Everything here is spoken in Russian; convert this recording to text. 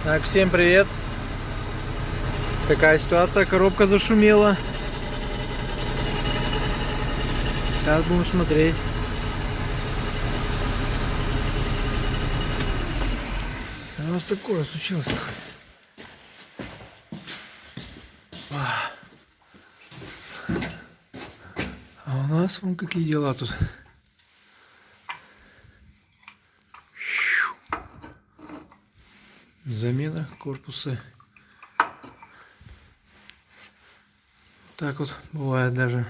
Так, всем привет. Такая ситуация, коробка зашумела. Сейчас будем смотреть. У нас такое случилось. А у нас вон какие дела тут. Замена корпуса. Так вот бывает даже.